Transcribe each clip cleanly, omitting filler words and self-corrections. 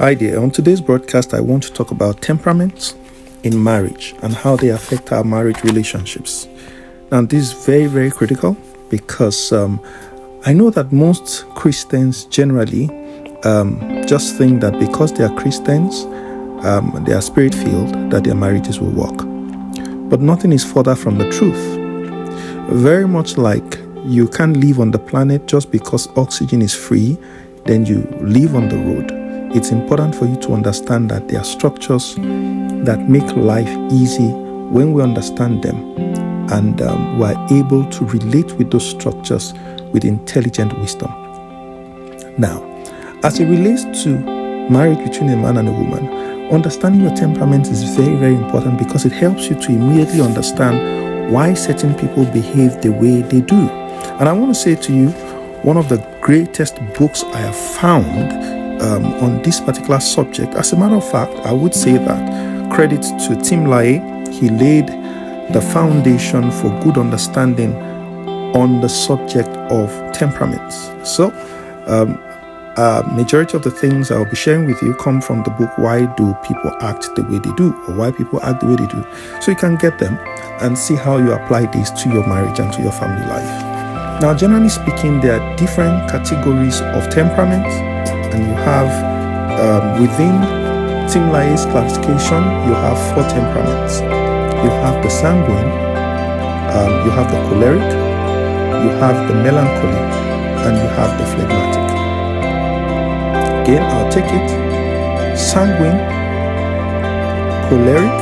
Hi there. On today's broadcast, I want to talk about temperaments in marriage and how they affect our marriage relationships. Now, this is very, very critical because I know that most Christians generally just think that because they are Christians, they are spirit-filled, that their marriages will work. But nothing is further from the truth. Very much like you can't live on the planet just because oxygen is free, then you live on the road. It's important for you to understand that there are structures that make life easy when we understand them, and we are able to relate with those structures with intelligent wisdom. Now, as it relates to marriage between a man and a woman, understanding your temperament is very, very important because it helps you to immediately understand why certain people behave the way they do. And I want to say to you, one of the greatest books I have found on this particular subject. As a matter of fact, I would say that credit to Tim LaHaye. He laid the foundation for good understanding on the subject of temperaments. So, majority of the things I'll be sharing with you come from the book Why Do People Act the Way They Do, or Why People Act the Way They Do. So you can get them and see how you apply this to your marriage and to your family life. Now, generally speaking, there are different categories of temperaments. And you have, within Tim LaHaye's classification, you have 4 temperaments. You have the sanguine, you have the choleric, you have the melancholy, and you have the phlegmatic. Again, I'll take it. Sanguine, choleric,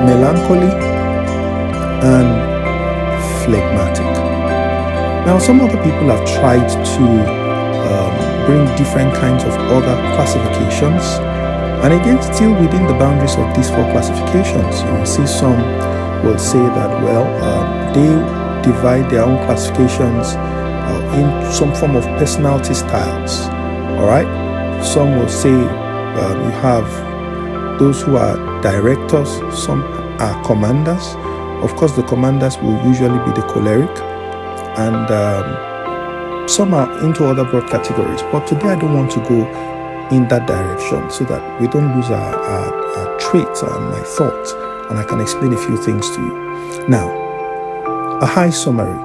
melancholy, and phlegmatic. Now, some other people have tried to bring different kinds of other classifications, and again, still within the boundaries of these 4 classifications. You will see some will say that they divide their own classifications in some form of personality styles. All right, some will say you have those who are directors, some are commanders. Of course, the commanders will usually be the choleric, and some are into other broad categories, but today I don't want to go in that direction so that we don't lose our traits and my thoughts, and I can explain a few things to you. Now, a high summary.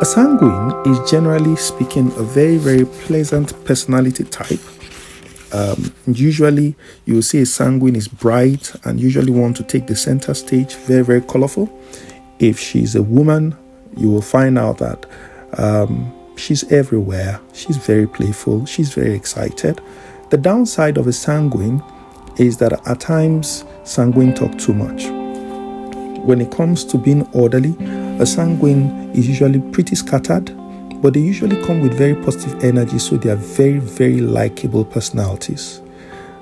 A sanguine is, generally speaking, a very, very pleasant personality type. Usually, you will see a sanguine is bright and usually want to take the center stage, very, very colorful. If she's a woman, you will find out that she's everywhere. She's very playful. She's very excited. The downside of a sanguine is that at times sanguine talk too much. When it comes to being orderly, a sanguine is usually pretty scattered, but they usually come with very positive energy, so they are very, very likable personalities.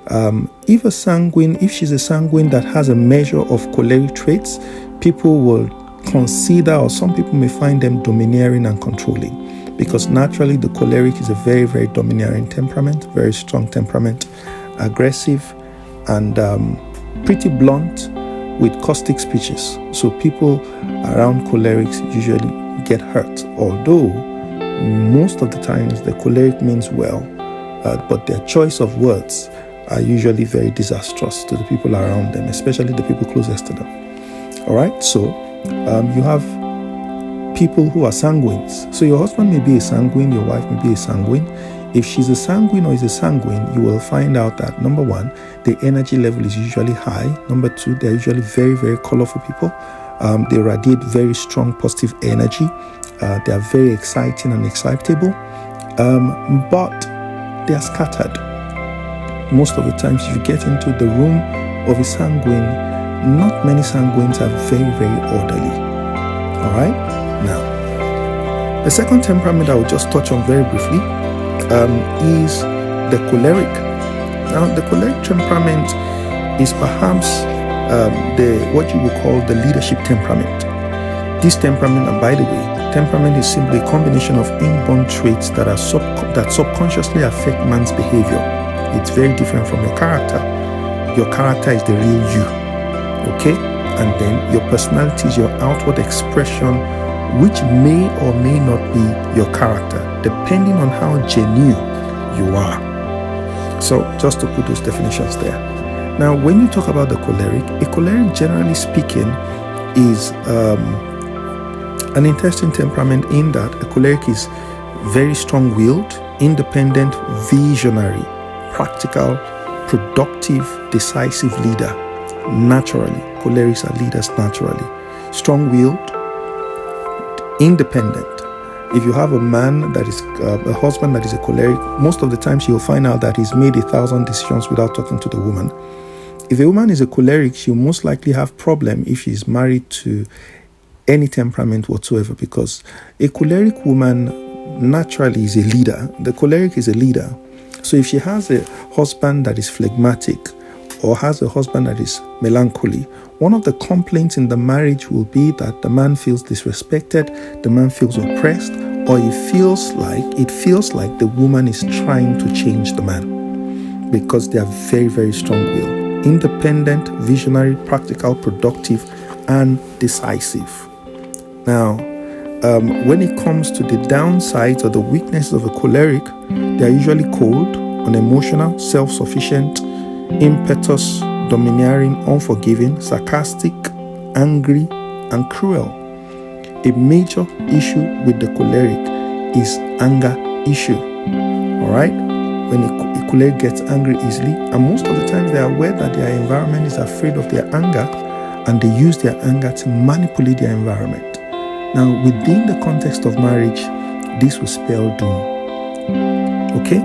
If she's a sanguine that has a measure of choleric traits, people will consider, or some people may find them domineering and controlling, because naturally the choleric is a very, very domineering temperament, very strong temperament, aggressive and pretty blunt with caustic speeches. So people around cholerics usually get hurt, although most of the times the choleric means well, but their choice of words are usually very disastrous to the people around them, especially the people closest to them. All right, so you have people who are sanguines. So your husband may be a sanguine, your wife may be a sanguine. If she's a sanguine or is a sanguine, you will find out that, number 1, the energy level is usually high. Number 2, they're usually very, very colorful people. They radiate very strong positive energy. They are very exciting and excitable, but they are scattered. Most of the times, if you get into the room of a sanguine, not many sanguines are very, very orderly. All right? Now, the second temperament I will just touch on very briefly is the choleric. Now, the choleric temperament is perhaps what you would call the leadership temperament. This temperament, and by the way, temperament is simply a combination of inborn traits that subconsciously affect man's behavior. It's very different from your character. Your character is the real you, okay? And then your personality is your outward expression, which may or may not be your character, depending on how genuine you are. So just to put those definitions there. Now, when you talk about the choleric, a choleric, generally speaking, is an interesting temperament in that a choleric is very strong-willed, independent, visionary, practical, productive, decisive leader. Naturally, cholerics are leaders naturally. Strong-willed, independent. If you have a man that is a husband that is a choleric, most of the times you'll find out that he's made 1,000 decisions without talking to the woman. If a woman is a choleric, she'll most likely have problem if she's married to any temperament whatsoever, because a choleric woman naturally is a leader. The choleric is a leader. So if she has a husband that is phlegmatic or has a husband that is melancholy, one of the complaints in the marriage will be that the man feels disrespected, the man feels oppressed, or it feels like the woman is trying to change the man, because they are very, very strong-willed, independent, visionary, practical, productive, and decisive. Now, when it comes to the downsides or the weaknesses of a choleric, they are usually cold, unemotional, self-sufficient, impetuous, domineering, unforgiving, sarcastic, angry, and cruel. A major issue with the choleric is anger issue. All right? When a choleric gets angry easily, and most of the time they are aware that their environment is afraid of their anger, and they use their anger to manipulate their environment. Now, within the context of marriage, this will spell doom. Okay?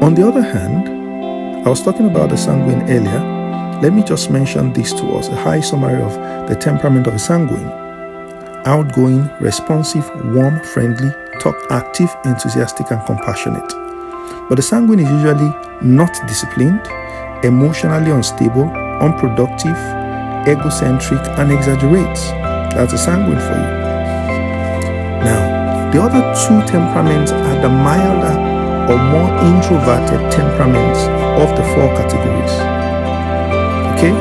On the other hand, I was talking about the sanguine earlier. Let me just mention this to us, a high summary of the temperament of a sanguine. Outgoing, responsive, warm, friendly, talk active, enthusiastic, and compassionate. But the sanguine is usually not disciplined, emotionally unstable, unproductive, egocentric, and exaggerates. That's a sanguine for you. Now, the other two temperaments are the milder or more introverted temperaments of the four categories. Okay?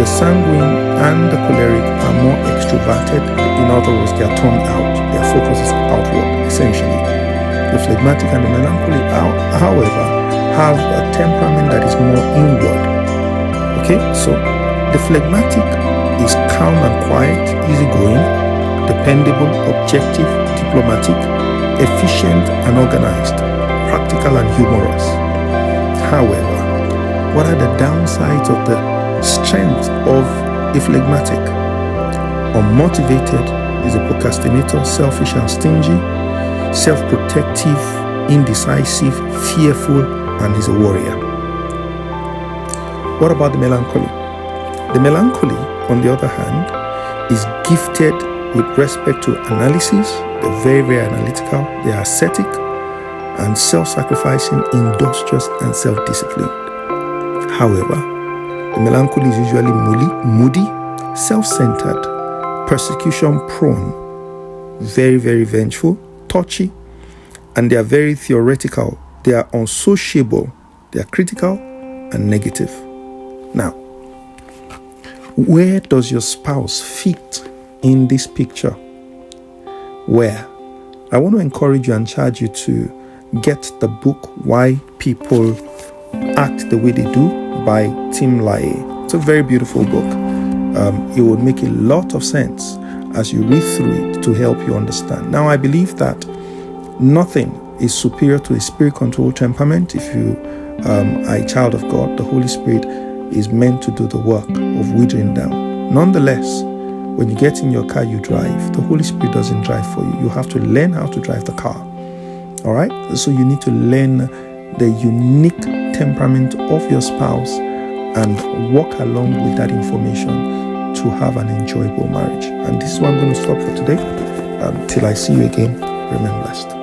The sanguine and the choleric are more extroverted. In other words, they are turned out. Their focus is outward, essentially. The phlegmatic and the melancholy, however, have a temperament that is more inward. Okay? So, the phlegmatic is calm and quiet, easygoing, dependable, objective, diplomatic, efficient and organized, practical and humorous. However, what are the downsides of the strength of a phlegmatic? Unmotivated, is a procrastinator, selfish and stingy, self-protective, indecisive, fearful, and is a warrior. What about the melancholy? The melancholy, on the other hand, is gifted with respect to analysis. They're very, very analytical. They are ascetic and self-sacrificing, industrious, and self-disciplined. However, the melancholy is usually moody, self-centered, persecution-prone, very, very vengeful, touchy, and they are very theoretical. They are unsociable. They are critical and negative. Now, where does your spouse fit in this picture? Where? I want to encourage you and charge you to get the book Why People Act the Way They Do by Tim LaHaye. It's a very beautiful book. It would make a lot of sense as you read through it to help you understand. Now, I believe that nothing is superior to a spirit-controlled temperament. If you are a child of God, the Holy Spirit is meant to do the work of withering down. Nonetheless, when you get in your car, you drive. The Holy Spirit doesn't drive for you. You have to learn how to drive the car. All right? So you need to learn the unique temperament of your spouse and walk along with that information to have an enjoyable marriage. And this is where I'm going to stop for today. Till I see you again, remain blessed.